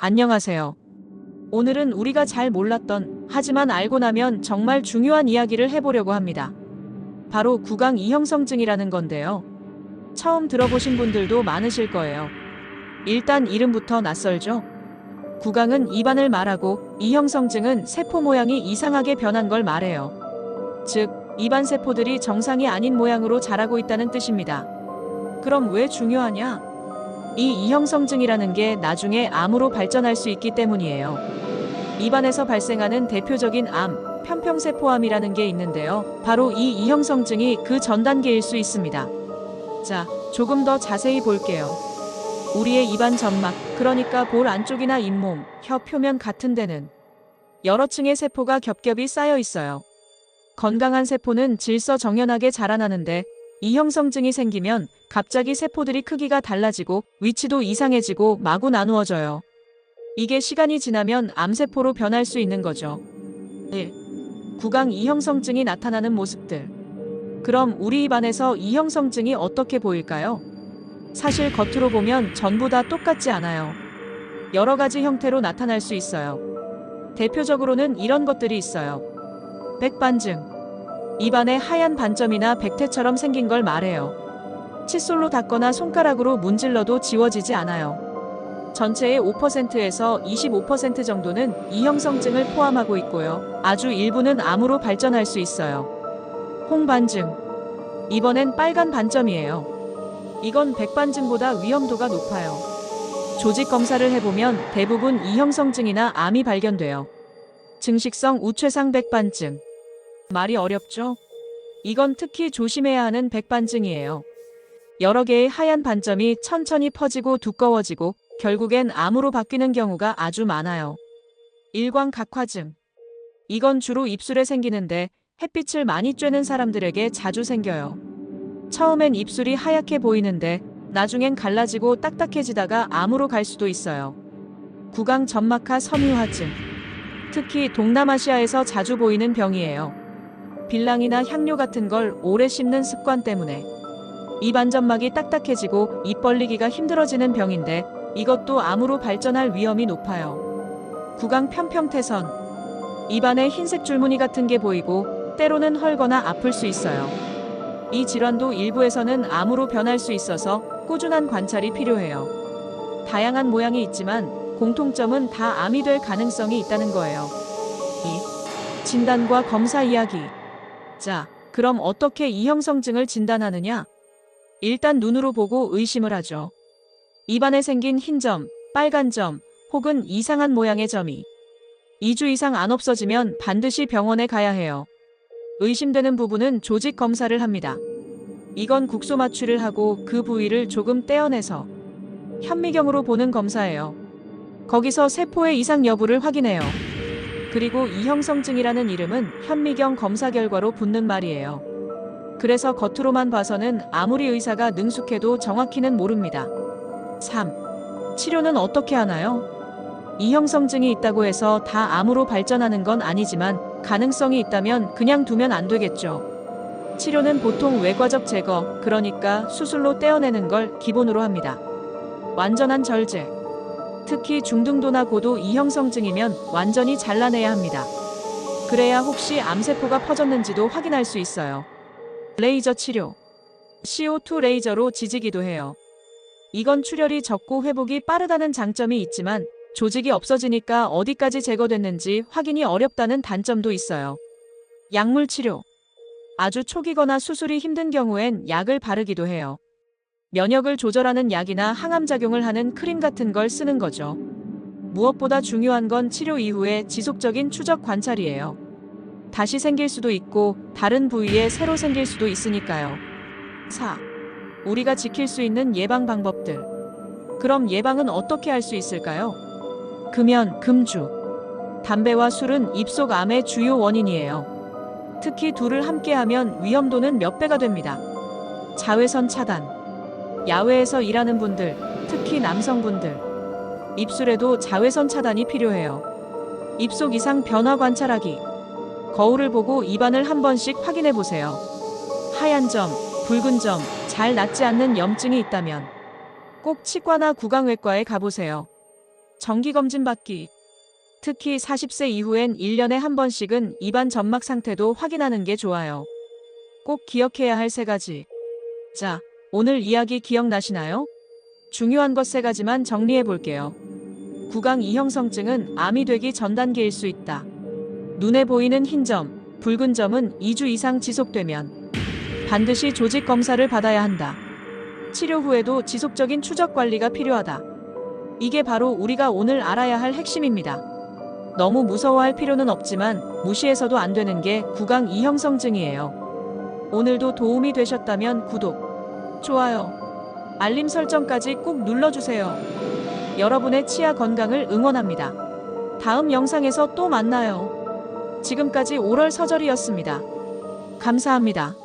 안녕하세요. 오늘은 우리가 잘 몰랐던, 하지만 알고 나면 정말 중요한 이야기를 해보려고 합니다. 바로 구강 이형성증이라는 건데요. 처음 들어보신 분들도 많으실 거예요. 일단 이름부터 낯설죠? 구강은 입안을 말하고 이형성증은 세포 모양이 이상하게 변한 걸 말해요. 즉, 입안 세포들이 정상이 아닌 모양으로 자라고 있다는 뜻입니다. 그럼 왜 중요하냐? 이 이형성증이라는 게 나중에 암으로 발전할 수 있기 때문이에요. 입안에서 발생하는 대표적인 암, 편평세포암이라는 게 있는데요. 바로 이 이형성증이 그 전 단계일 수 있습니다. 자, 조금 더 자세히 볼게요. 우리의 입안 점막, 그러니까 볼 안쪽이나 잇몸, 혀 표면 같은 데는 여러 층의 세포가 겹겹이 쌓여 있어요. 건강한 세포는 질서정연하게 자라나는데 이형성증이 생기면 갑자기 세포들이 크기가 달라지고 위치도 이상해지고 마구 나누어져요. 이게 시간이 지나면 암세포로 변할 수 있는 거죠. 1. 구강 이형성증이 나타나는 모습들. 그럼 우리 입안에서 이형성증이 어떻게 보일까요? 사실 겉으로 보면 전부 다 똑같지 않아요. 여러 가지 형태로 나타날 수 있어요. 대표적으로는 이런 것들이 있어요. 백반증. 입안에 하얀 반점이나 백태처럼 생긴 걸 말해요. 칫솔로 닦거나 손가락으로 문질러도 지워지지 않아요. 전체의 5%에서 25% 정도는 이형성증을 포함하고 있고요. 아주 일부는 암으로 발전할 수 있어요. 홍반증. 이번엔 빨간 반점이에요. 이건 백반증보다 위험도가 높아요. 조직 검사를 해보면 대부분 이형성증이나 암이 발견돼요. 증식성 우최상 백반증. 말이 어렵죠? 이건 특히 조심해야 하는 백반증이에요. 여러 개의 하얀 반점이 천천히 퍼지고 두꺼워지고 결국엔 암으로 바뀌는 경우가 아주 많아요. 일광각화증. 이건 주로 입술에 생기는데 햇빛을 많이 쬐는 사람들에게 자주 생겨요. 처음엔 입술이 하얗게 보이는데 나중엔 갈라지고 딱딱해지다가 암으로 갈 수도 있어요. 구강 점막하 섬유화증. 특히 동남아시아에서 자주 보이는 병이에요. 빌랑이나 향료 같은 걸 오래 씹는 습관 때문에 입안 점막이 딱딱해지고 입 벌리기가 힘들어지는 병인데 이것도 암으로 발전할 위험이 높아요. 구강 편평태선. 입안에 흰색 줄무늬 같은 게 보이고 때로는 헐거나 아플 수 있어요. 이 질환도 일부에서는 암으로 변할 수 있어서 꾸준한 관찰이 필요해요. 다양한 모양이 있지만 공통점은 다 암이 될 가능성이 있다는 거예요. 2. 진단과 검사 이야기. 자, 그럼 어떻게 이형성증을 진단하느냐? 일단 눈으로 보고 의심을 하죠. 입안에 생긴 흰 점, 빨간 점, 혹은 이상한 모양의 점이 2주 이상 안 없어지면 반드시 병원에 가야 해요. 의심되는 부분은 조직 검사를 합니다. 이건 국소 마취를 하고 그 부위를 조금 떼어내서 현미경으로 보는 검사예요. 거기서 세포의 이상 여부를 확인해요. 그리고 이형성증이라는 이름은 현미경 검사 결과로 붙는 말이에요. 그래서 겉으로만 봐서는 아무리 의사가 능숙해도 정확히는 모릅니다. 3. 치료는 어떻게 하나요? 이형성증이 있다고 해서 다 암으로 발전하는 건 아니지만 가능성이 있다면 그냥 두면 안 되겠죠. 치료는 보통 외과적 제거, 그러니까 수술로 떼어내는 걸 기본으로 합니다. 완전한 절제. 특히 중등도나 고도 이형성증이면 완전히 잘라내야 합니다. 그래야 혹시 암세포가 퍼졌는지도 확인할 수 있어요. 레이저 치료. CO2 레이저로 지지기도 해요. 이건 출혈이 적고 회복이 빠르다는 장점이 있지만 조직이 없어지니까 어디까지 제거됐는지 확인이 어렵다는 단점도 있어요. 약물 치료. 아주 초기거나 수술이 힘든 경우엔 약을 바르기도 해요. 면역을 조절하는 약이나 항암작용을 하는 크림 같은 걸 쓰는 거죠. 무엇보다 중요한 건 치료 이후의 지속적인 추적 관찰이에요. 다시 생길 수도 있고 다른 부위에 새로 생길 수도 있으니까요. 4. 우리가 지킬 수 있는 예방 방법들. 그럼 예방은 어떻게 할 수 있을까요? 금연, 금주. 담배와 술은 입속암의 주요 원인이에요. 특히 둘을 함께하면 위험도는 몇 배가 됩니다. 자외선 차단. 야외에서 일하는 분들, 특히 남성분들. 입술에도 자외선 차단이 필요해요. 입속 이상 변화 관찰하기. 거울을 보고 입안을 한 번씩 확인해 보세요. 하얀 점, 붉은 점, 잘 낫지 않는 염증이 있다면 꼭 치과나 구강외과에 가보세요. 정기검진 받기. 특히 40세 이후엔 1년에 한 번씩은 입안 점막 상태도 확인하는 게 좋아요. 꼭 기억해야 할 3가지. 자, 오늘 이야기 기억나시나요? 중요한 것 3가지만 정리해 볼게요. 구강 이형성증은 암이 되기 전 단계일 수 있다. 눈에 보이는 흰 점, 붉은 점은 2주 이상 지속되면 반드시 조직 검사를 받아야 한다. 치료 후에도 지속적인 추적 관리가 필요하다. 이게 바로 우리가 오늘 알아야 할 핵심입니다. 너무 무서워할 필요는 없지만 무시해서도 안 되는 게 구강 이형성증이에요. 오늘도 도움이 되셨다면 구독, 좋아요, 알림 설정까지 꼭 눌러주세요. 여러분의 치아 건강을 응원합니다. 다음 영상에서 또 만나요. 지금까지 오럴 서절이었습니다. 감사합니다.